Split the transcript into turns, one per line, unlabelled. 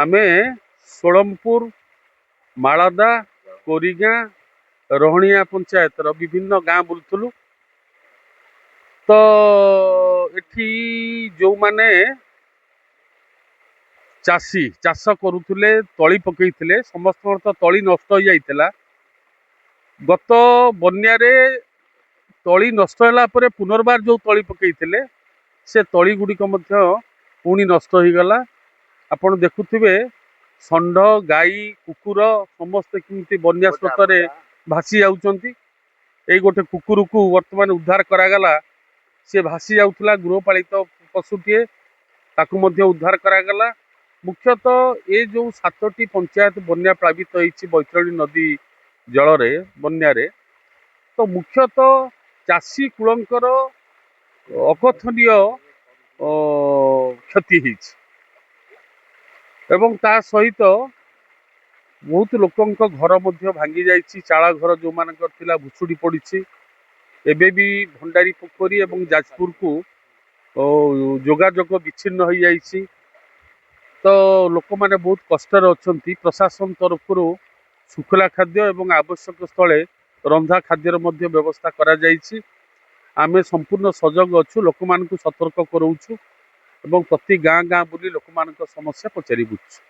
आमे सोलमपुर मालदा कोरीगाँ रोहणिया पंचायत विभिन्न गाँ बुलूलु। तो एठी जो माने चाषी चाष करुले तली पकईले समस्त तो तली नष्ट हो जाइतिला। गत बन्यारे तली नष्ट होला परे पुनर्बार जो तली पकईले से तली गुड़िक पुणी नष्ट हो गला। आपण देखुथिबे षंढ गाई कुकुर समस्त किमती बन्या स्रोत भासी जाउछंती। एई गोटे कुकुर को वर्तमान उद्धार करागला। से भासी जाउथला गृहपालित पशुटीए ताकू मध्य उद्धार करागला। मुख्यतः ये जो 7टी पंचायत बन्या प्लावित होइछि बैतरणी नदी जलरे बन्यारे, तो मुख्यतः चाषी कूलंकर अकथनीय क्षति होइछि एवं ता सहित बहुत लोकंक घर मध्य भांगी जाइछि। चाला घर जो मानकर थिला भुसुड़ी पड़िछि। एबे भी भंडारी पोखरी एवं जाजपुर को जोगाजोग विच्छिन्न हो जाइछि। तो लोक माने बहुत कष्ट अछंती। प्रशासन तरफ शुखला खाद्य एवं आवश्यक स्थले रंधा खाद्यर मध्य व्यवस्था करा जाइछि। आमे संपूर्ण सजग अच्छु, लोक मान को सतर्क करूछु एवं प्रति गाँ गाँ बुली लोक मान समस्या पचारि बुझुछु।